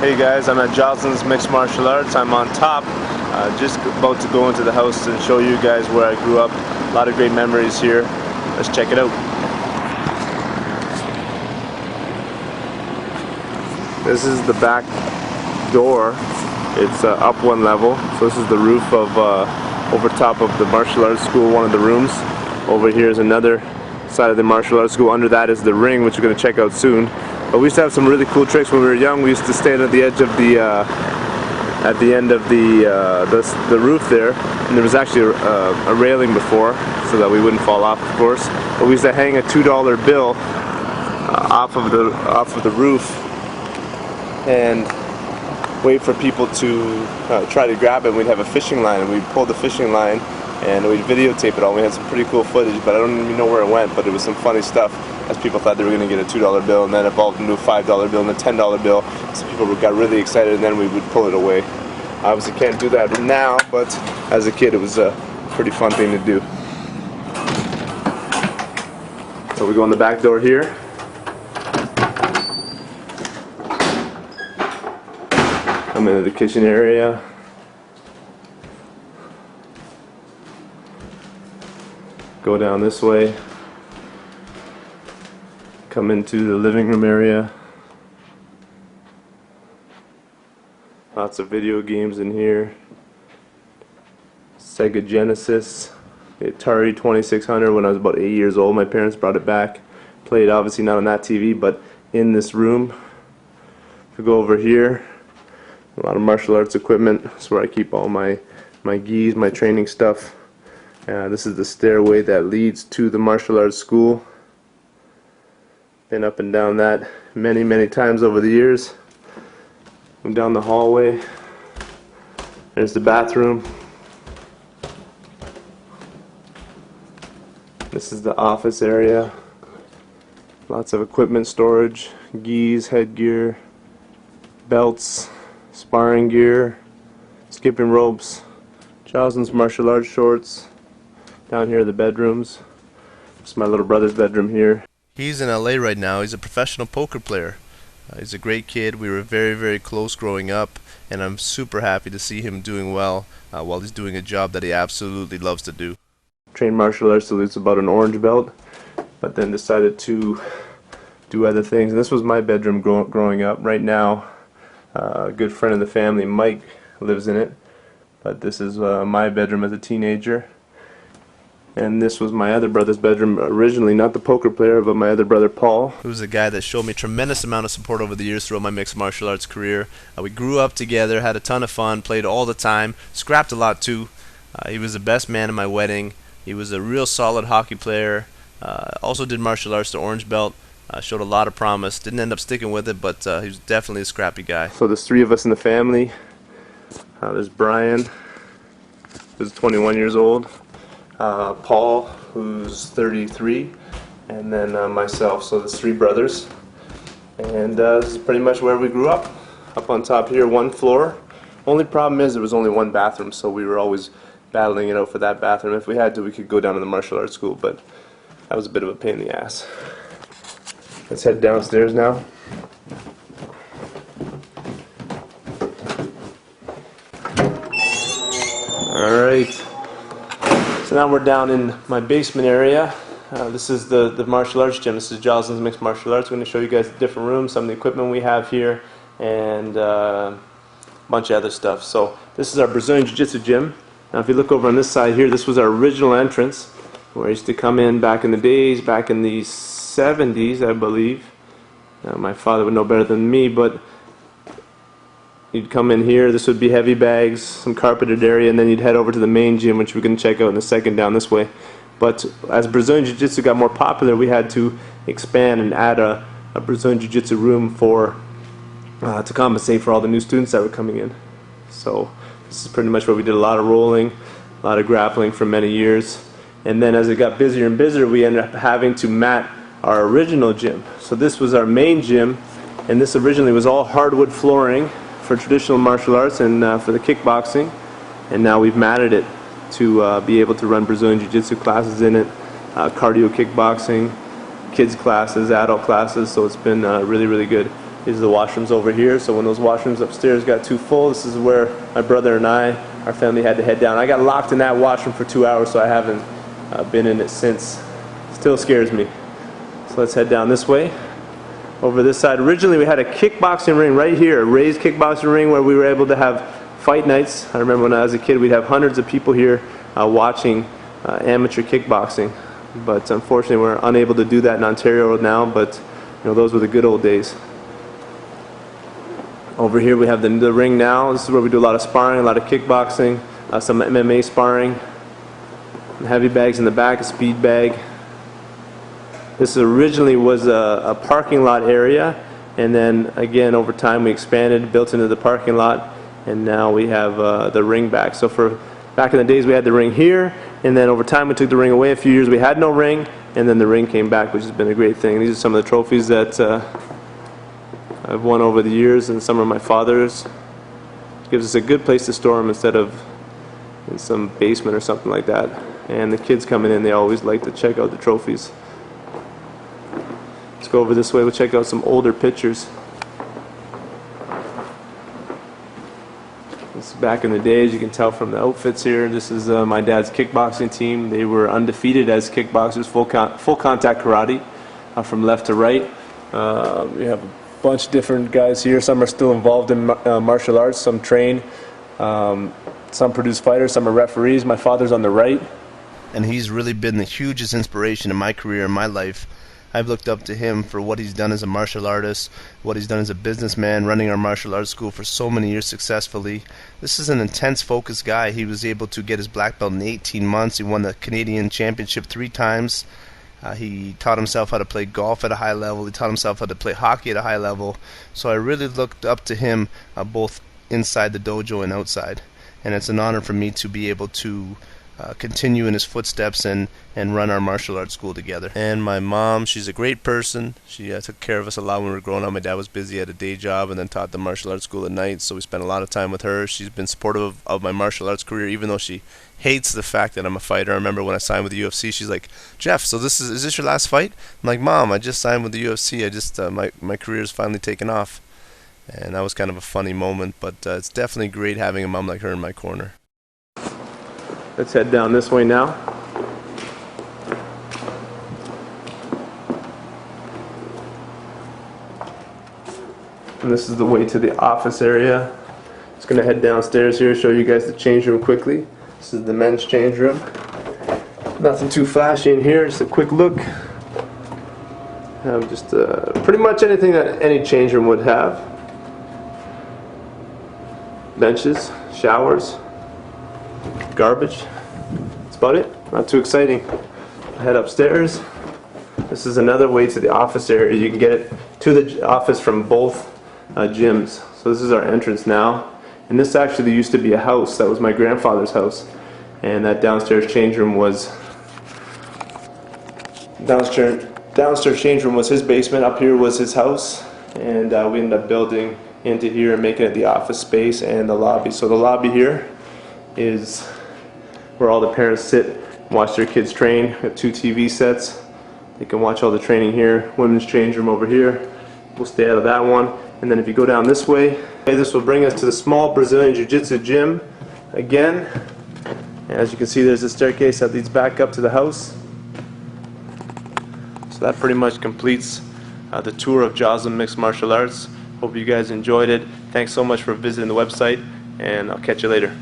Hey guys, I'm at Joslin's Mixed Martial Arts. I'm on top, just about to go into the house and show you guys where I grew up. A lot of great memories here. Let's check it out. This is the back door. It's up one level, so this is the roof of over top of the martial arts school, one of the rooms. Over here is another side of the martial arts school. Under that is the ring, which we're going to check out soon. But we used to have some really cool tricks when we were young. We used to stand at the edge of the at the end of the roof there, and there was actually a railing before, so that we wouldn't fall off, of course. But we used to hang a $2 bill off of the roof and wait for people to try to grab it. We'd have a fishing line, and we'd pull the fishing line and we'd videotape it all. We had some pretty cool footage, but I don't even know where it went, but it was some funny stuff, as people thought they were going to get a $2 bill, and then it evolved into a $5 bill and a $10 bill. So people got really excited, and then we would pull it away. Obviously can't do that now, but as a kid it was a pretty fun thing to do. So we go in the back door here. Come into the kitchen area. Go down this way. Come into the living room area. Lots of video games in here. Sega Genesis, the Atari 2600 when I was about 8 years old. My parents brought it back. Played obviously not on that TV, but in this room. If we go over here, a lot of martial arts equipment. That's where I keep all my gis, my training stuff. This is the stairway that leads to the martial arts school. Been up and down that many times over the years. I'm down the hallway. There's the bathroom. This is the office area. Lots of equipment storage, gis, headgear, belts, sparring gear, skipping ropes, Joslin's martial arts shorts. Down here are the bedrooms. This is my little brother's bedroom here. He's in LA right now. He's a professional poker player. He's a great kid. We were very close growing up, and I'm super happy to see him doing well while he's doing a job that he absolutely loves to do. Trained martial arts till he's about an orange belt, but then decided to do other things. And this was my bedroom growing up. Right now, a good friend of the family, Mike, lives in it, but this is my bedroom as a teenager. And this was my other brother's bedroom originally, not the poker player, but my other brother Paul. Who's a guy that showed me a tremendous amount of support over the years throughout my mixed martial arts career. We grew up together, had a ton of fun, played all the time, scrapped a lot too. He was the best man at my wedding. He was a real solid hockey player. Also did martial arts to orange belt. Showed a lot of promise. Didn't end up sticking with it, but he was definitely a scrappy guy. So there's 3 of us in the family. There's Brian, who's 21 years old. Paul, who's 33, and then myself. So there's 3 brothers, and this is pretty much where we grew up. Up on top here, 1 floor. Only problem is there was only 1 bathroom, so we were always battling it out for that bathroom. If we had to, we could go down to the martial arts school, but that was a bit of a pain in the ass. Let's head downstairs now. Alright. So now we're down in my basement area. This is the martial arts gym. This is Joslin's Mixed Martial Arts. I'm going to show you guys the different rooms, some of the equipment we have here, and a bunch of other stuff. So this is our Brazilian Jiu-Jitsu gym. Now if you look over on this side here, this was our original entrance, where I used to come in back in the days, back in the 70s, I believe. My father would know better than me, but you'd come in here, this would be heavy bags, some carpeted area, and then you'd head over to the main gym, which we're going to check out in a second down this way. But as Brazilian Jiu-Jitsu got more popular, we had to expand and add a Brazilian Jiu-Jitsu room to compensate for all the new students that were coming in. So this is pretty much where we did a lot of rolling, a lot of grappling for many years. And then as it got busier and busier, we ended up having to mat our original gym. So this was our main gym, and this originally was all hardwood flooring for traditional martial arts and for the kickboxing, and now we've matted it to be able to run Brazilian Jiu-Jitsu classes in it, cardio kickboxing, kids classes, adult classes, so it's been really good. These are the washrooms over here. So when those washrooms upstairs got too full, this is where my brother and our family had to head down. I got locked in that washroom for 2 hours, so I haven't been in it since. Still scares me. So let's head down this way. Over this side, originally we had a kickboxing ring right here, a raised kickboxing ring where we were able to have fight nights. I remember when I was a kid, we'd have hundreds of people here watching amateur kickboxing. But unfortunately, we're unable to do that in Ontario now, but those were the good old days. Over here we have the ring now. This is where we do a lot of sparring, a lot of kickboxing, some MMA sparring. Heavy bags in the back, a speed bag. This originally was a parking lot area, and then again over time we expanded, built into the parking lot, and now we have the ring back. So back in the days we had the ring here, and then over time we took the ring away. A few years we had no ring, and then the ring came back, which has been a great thing. These are some of the trophies that I've won over the years, and some are my father's. It gives us a good place to store them instead of in some basement or something like that. And the kids coming in, they always like to check out the trophies. Let's go over this way. We'll check out some older pictures. This is back in the day, as you can tell from the outfits here. This is my dad's kickboxing team. They were undefeated as kickboxers, full contact karate, from left to right. We have a bunch of different guys here. Some are still involved in martial arts, some train, some produce fighters, some are referees. My father's on the right. And he's really been the hugest inspiration in my career and my life. I've looked up to him for what he's done as a martial artist, what he's done as a businessman, running our martial arts school for so many years successfully. This is an intense, focused guy. He was able to get his black belt in 18 months. He won the Canadian Championship 3 times. He taught himself how to play golf at a high level. He taught himself how to play hockey at a high level. So I really looked up to him both inside the dojo and outside. And it's an honor for me to be able to continue in his footsteps and run our martial arts school together. And my mom, she's a great person. She took care of us a lot when we were growing up. My dad was busy at a day job and then taught the martial arts school at night, so we spent a lot of time with her. She's been supportive of my martial arts career, even though she hates the fact that I'm a fighter. I remember when I signed with the UFC, she's like, "Jeff, so is this your last fight?" I'm like, "Mom, I just signed with the UFC. I just my career's finally taken off." And that was kind of a funny moment, but it's definitely great having a mom like her in my corner. Let's head down this way now. And this is the way to the office area. Just going to head downstairs here, show you guys the change room quickly. This is the men's change room. Nothing too flashy in here, just a quick look. Just pretty much anything that any change room would have. Benches, showers, garbage. That's about it. Not too exciting. Head upstairs. This is another way to the office area. You can get it to the office from both gyms. So this is our entrance now. And this actually used to be a house. That was my grandfather's house. And that downstairs change room was downstairs change room was his basement. Up here was his house. And we ended up building into here and making it the office space and the lobby. So the lobby here is where all the parents sit and watch their kids train. We have 2 TV sets. They can watch all the training here. Women's change room over here. We'll stay out of that one. And then if you go down this way, this will bring us to the small Brazilian Jiu-Jitsu gym again. And as you can see, there's a staircase that leads back up to the house. So that pretty much completes the tour of Joslin Mixed Martial Arts. Hope you guys enjoyed it. Thanks so much for visiting the website, and I'll catch you later.